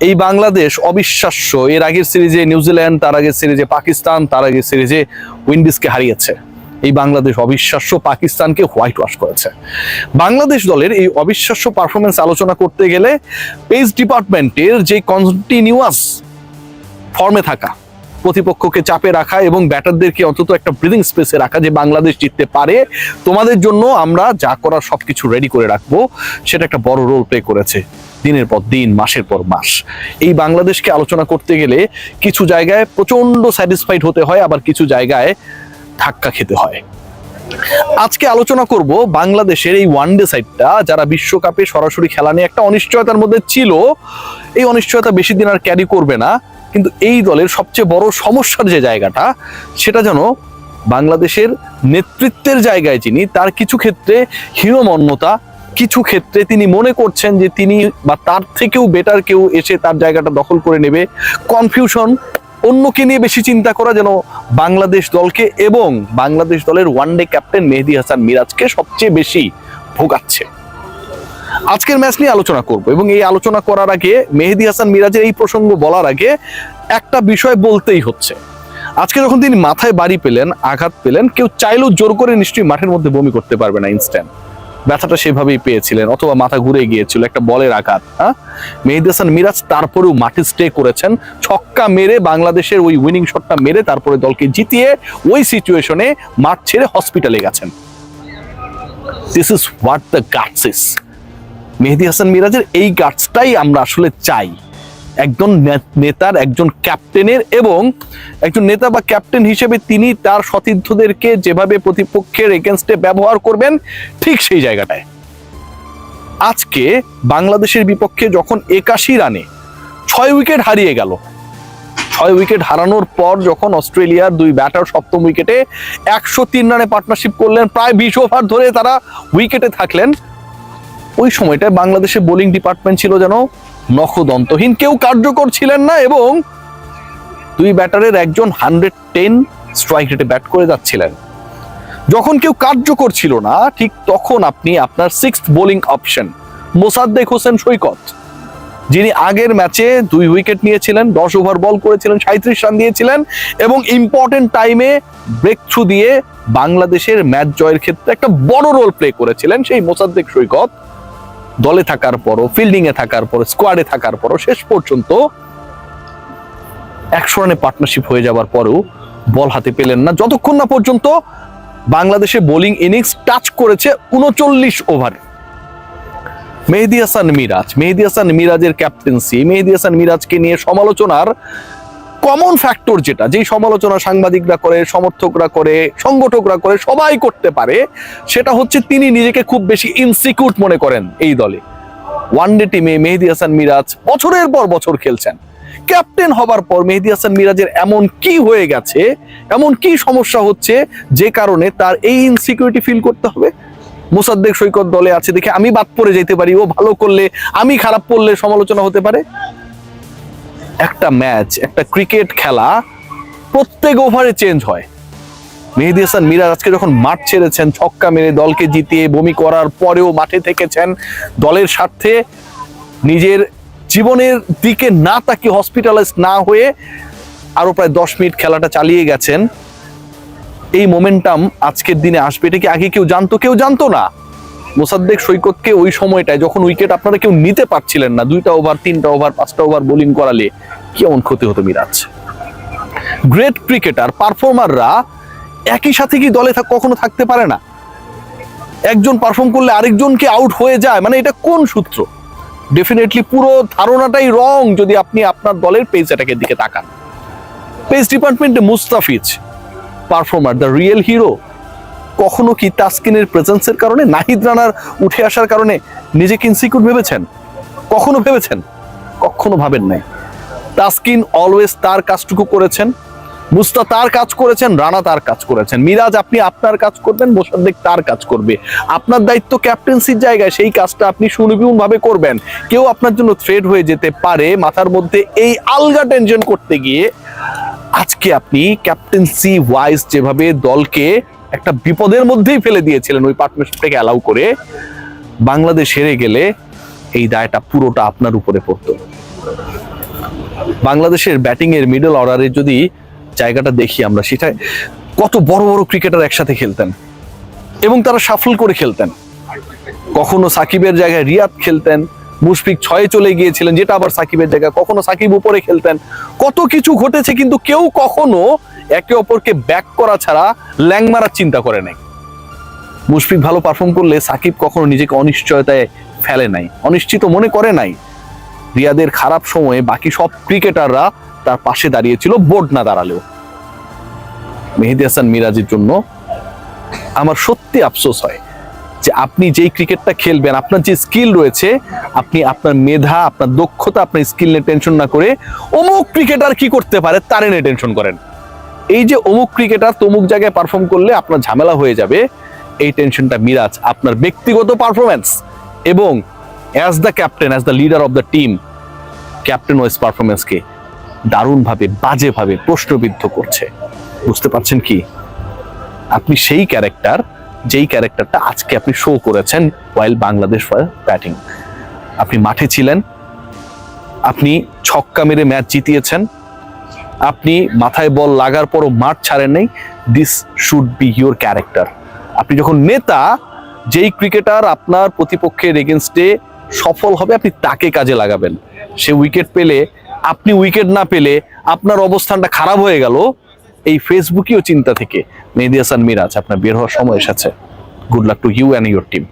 এই বাংলাদেশ অবিশ্বাস্য। এর আগের সিরিজে নিউজিল্যান্ড, তার আগের সিরিজে পাকিস্তান, তার আগের সিরিজে উইন্ডিজকে হারিয়েছে। এই বাংলাদেশ অবিশ্বাস্য পাকিস্তানকে হোয়াইট ওয়াশ করেছে। বাংলাদেশ দলের এই অবিশ্বাস্য পারফরমেন্স আলোচনা করতে গেলে পেস ডিপার্টমেন্টের যে কন্টিনিউয়াস ফর্মে থাকা, প্রতিপক্ষকে চাপে রাখা এবং ব্যাটারদেরকে অন্তত একটা ব্রিদিং স্পেসে রাখা, যে বাংলাদেশ জিততে পারে, তোমাদের জন্য আমরা যা করার সবকিছু রেডি করে রাখবো, সেটা একটা বড় রোল প্লে করেছে দিনের পর দিন, মাসের পর মাস। এই বাংলাদেশকে আলোচনা করতে গেলে কিছু জায়গায় প্রচন্ড স্যাটিসফাইড হতে হয়, আবার কিছু জায়গায় ধাক্কা খেতে হয়। আজকে আলোচনা করব বাংলাদেশের এই ওয়ানডে সাইডটা, যারা বিশ্বকাপে সরাসরি খেলা নিয়ে একটা অনিশ্চয়তার মধ্যে ছিল। এই অনিশ্চয়তা বেশি দিন আর ক্যারি করবে না, কিন্তু এই দলের সবচেয়ে বড় সমস্যার যে জায়গাটা, সেটা যেন বাংলাদেশের নেতৃত্বের জায়গায় যিনি, তার কিছু ক্ষেত্রে হীনমন্যতা, কিছু ক্ষেত্রে তিনি মনে করছেন যে তিনি বা তার থেকেও বেটার কেউ এসে তার জায়গাটা দখল করে নেবে, কনফিউশন, অন্যকে নিয়ে বেশি চিন্তা করা, যেন বাংলাদেশ দলকে এবং বাংলাদেশ দলের ওয়ানডে ক্যাপ্টেন মেহেদী হাসান মিরাজকে সবচেয়ে বেশি ভোগাচ্ছে। আজকের ম্যাচ নিয়ে আলোচনা করব, এবং এই আলোচনা করার আগে, মেহেদী হাসান মিরাজের এই প্রসঙ্গ বলার আগে একটা বিষয় বলতেই হচ্ছে। আজকে যখন তিনি মাথায় বাড়ি পেলেন, আঘাত পেলেন, কেউ চাইলেও জোর করে নিশ্চয়ই মাঠের মধ্যে বমি করতে পারবে না ইনস্ট্যান্ট। ব্যথাটা সেভাবেই পেয়েছিলেন, অথবা মাথা ঘুরে গিয়েছিল, একটা বলের আঘাত। মেহেদী হাসান মিরাজ তারপরেও মাঠে স্টে করেছেন, ছক্কা মেরে বাংলাদেশের ওই উইনিং শটটা মেরে তারপরে দলকে জিতিয়ে ওই সিচুয়েশনে মাঠ ছেড়ে হসপিটালে গেছেন। This is what the guts is. Mehedi Hasan মিরাজের এই গাটসটাই আমরা আসলে চাই একজন নেতার, একজন ক্যাপ্টেনের, এবং একজন নেতা বা ক্যাপ্টেন হিসেবে তিনি তার সতীর্থদেরকে যেভাবে প্রতিপক্ষের এগেনস্টে ব্যবহার করবেন, ঠিক সেই জায়গাটায়। আজকে বাংলাদেশের বিপক্ষে যখন 81 রানে 6 উইকেট হারিয়ে গেল, 6 উইকেট হারানোর পর যখন অস্ট্রেলিয়ার দুই ব্যাটার সপ্তম উইকেটে 103 রানে পার্টনারশিপ করলেন, প্রায় 20 ওভার ধরে তারা উইকেটে থাকলেন, ওই সময়টায় বাংলাদেশের বোলিং ডিপার্টমেন্ট ছিল যেন নখদন্তহীন, কেউ কার্যকর ছিলেন না, এবং দুই ব্যাটারের একজন 110 স্ট্রাইক রেটে ব্যাট করে যাচ্ছিলেন। যখন কেউ কার্যকর ছিল না, ঠিক তখন আপনি আপনার 6th bowling option Mosaddek Hossain Saikat, যিনি আগের ম্যাচে 2 উইকেট নিয়েছিলেন, 10 ওভার বল করেছিলেন, 37 রান দিয়েছিলেন, এবং ইম্পর্টেন্ট টাইমে ব্রেক থ্রু দিয়ে বাংলাদেশের ম্যাচ জয়ের ক্ষেত্রে একটা বড় রোল প্লে করেছিলেন, সেই মোসাদ্দেক সৈকত দলে থাকার পরও, ফিল্ডিং এ থাকার পরও, স্কোয়াডে থাকার পরও, শেষ পর্যন্ত 100 রানে পার্টনারশিপ হয়ে যাওয়ার পরেও বল হাতে পেলেন না, যতক্ষণ না পর্যন্ত বাংলাদেশের বোলিং ইনিংস টাচ করেছে 39 ওভারে। মেহেদী হাসান মিরাজের ক্যাপ্টেন্সি, মেহেদী হাসান মিরাজকে নিয়ে সমালোচনার কমন ফ্যাক্টর যেটা, যেই সমালোচনা সাংবাদিকরা করে, সমর্থকরা করে, সংগঠকরা করে, সবাই করতে পারে, সেটা হচ্ছে তিনি নিজেকে খুব বেশি ইনসিকিউর মনে করেন এই দলে। ওয়ানডে টিমে মেহেদী হাসান মিরাজ বছরের পর বছর খেলছেন, ক্যাপ্টেন হবার পর মেহেদী হাসান মিরাজের এমন কি হয়ে গেছে, এমন কি সমস্যা হচ্ছে যে কারণে তার এই ইনসিকিউরিটি ফিল করতে হবে? মোসাদ্দেক সৈকত দলে আছে দেখে আমি বাদ পড়ে যেতে পারি, ও ভালো করলে, আমি খারাপ করলে সমালোচনা হতে পারে। একটা ম্যাচ, একটা ক্রিকেট খেলা প্রত্যেক ওভারে চেঞ্জ হয়। মেহেদী হাসান মিরাজ আজকে যখন মাঠ ছেড়েছেন, ছক্কা মেরে দলকে জিতিয়ে বমি করার পরেও মাঠে থেকেছেন, দলের স্বার্থে নিজের জীবনের দিকে না তাকিয়ে, হসপিটালাইজ না হয়ে আরো প্রায় 10 মিনিট খেলাটা চালিয়ে গেছেন। এই মোমেন্টাম আজকের দিনে আসবে, এটা কি আগে কেউ জানতো? কেউ জানতো না। মোসাদ্দেক সৈকতকে ওই সময়টায় যখন উইকেট আপনারা কেউ নিতে পারছিলেন না, 2টা ওভার, 3টা ওভার, 5টা ওভার বোলিং করালে কেমন ক্ষতি হতো মিরাজ। গ্রেট ক্রিকেটার, পারফর্মাররা একই সাথে কি দলে কখনো থাকতে পারে না? একজন পারফর্ম করলে আরেকজনকে আউট হয়ে যায়, মানে এটা কোন সূত্র? ডেফিনেটলি পুরো ধারণাটাই রং যদি আপনি আপনার দলের পেস অ্যাটাকের দিকে তাকান। পেস ডিপার্টমেন্টে Mustafiz performer, the real hero, কখনো কি তাসকিনের প্রেজেন্সের কারণে, নাহিদ রানার উঠে আসার কারণে নিজেকে ইনসিকিউর ভেবেছেন? কখনো ভেবেছেন? কখনো ভাবেন নাই। তাসকিন অলওয়েজ তার কাজটুকু করেছেন, মুস্তা তার কাজ করেছেন, রানা তার কাজ করেছেন। মিরাজ আপনি আপনার কাজ করবেন, মোসাদ্দেক তার কাজ করবে। আপনার দায়িত্ব ক্যাপ্টেন্সির জায়গায় সেই কাজটা আপনি সুনিপুণ ভাবে করবেন। কেউ আপনার জন্য থ্রেড হয়ে যেতে পারে, মাথার মধ্যে এই আলগা টেনশন করতে গিয়ে আজকে আপনি ক্যাপ্টেন্সি ওয়াইজ যেভাবে দলকে একটা বিপদের মধ্যেই ফেলে দিয়েছিলেন ওই পার্টনারশিপটাকে অ্যালাউ করে, বাংলাদেশ হেরে গেলে এই দায়টা পুরোটা আপনার উপরে পড়তো। বাংলাদেশের ব্যাটিং এর মিডল অর্ডারের যদি জায়গাটা দেখি আমরা, সেটা কত বড় বড় ক্রিকেটার একসাথে খেলতেন এবং তারা সাফল করে খেলতেন। কখনো সাকিবের জায়গায় রিয়াদ খেলতেন, মুশফিক 6-এ চলে গিয়েছিলেন, যেটা আবার সাকিবের জায়গায়, কখনো সাকিব উপরে খেলতেন। কত কিছু ঘটেছে, কিন্তু কেউ কখনো একে অপরকে ব্যাক করা ছাড়া ল্যাং মারার চিন্তা করে নাই। মুশফিক ভালো পারফর্ম করলে সাকিব কখনো নিজেকে অনিশ্চয়তায় ফেলে নাই, অনিশ্চিত মনে করে নাই। রিয়াদের খারাপ সময়ে বাকি সব ক্রিকেটাররা তার পাশে দাঁড়িয়েছিল, বোর্ড না দাঁড়ালেও। মেহেদী হাসান মিরাজের জন্য আমার সত্যি আফসোস হয় যে আপনি যেই ক্রিকেটটা খেলবেন, আপনার যে স্কিল রয়েছে, আপনি আপনার মেধা, আপনার দক্ষতা, আপনার স্কিল নিয়ে টেনশন না করে অমুক ক্রিকেটার কি করতে পারে তারে নিয়ে টেনশন করেন। এই যে অমুক ক্রিকেটার তমুক জায়গায় পারফর্ম করলে আপনার ঝামেলা হয়ে যাবে, এই টেনশনটা মিরাজ আপনার ব্যক্তিগত পারফরমেন্স এবং as the captain, as the leader of the team, captain wise পারফরমেন্সকে দারুণভাবে, বাজেভাবে প্রশ্নবিদ্ধ করছে। বুঝতে পারছেন কি? আপনি সেই ক্যারেক্টার, যেই ক্যারেক্টারটা আজকে আপনি শো করেছেন ওয়াইল বাংলাদেশ ব্যাটিং। আপনি মাঠে ছিলেন, আপনি ছক্কা মেরে ম্যাচ জিতিয়েছেন, আপনি মাথায় বল লাগার পরও মাঠ ছাড়েন নাই। This should be your character. আপনি যখন নেতা, যেই ক্রিকেটার আপনার প্রতিপক্ষের এগেনস্টে সফল হবে আপনি তাকে কাজে লাগাবেন। সে উইকেট পেলে, আপনি উইকেট না পেলে আপনার অবস্থানটা খারাপ হয়ে গেল, এই ফেসবুকীয় চিন্তা থেকে মেহেদী হাসান মিরাজ আপনার বের হওয়ার সময় এসেছে। Good luck to you and your team.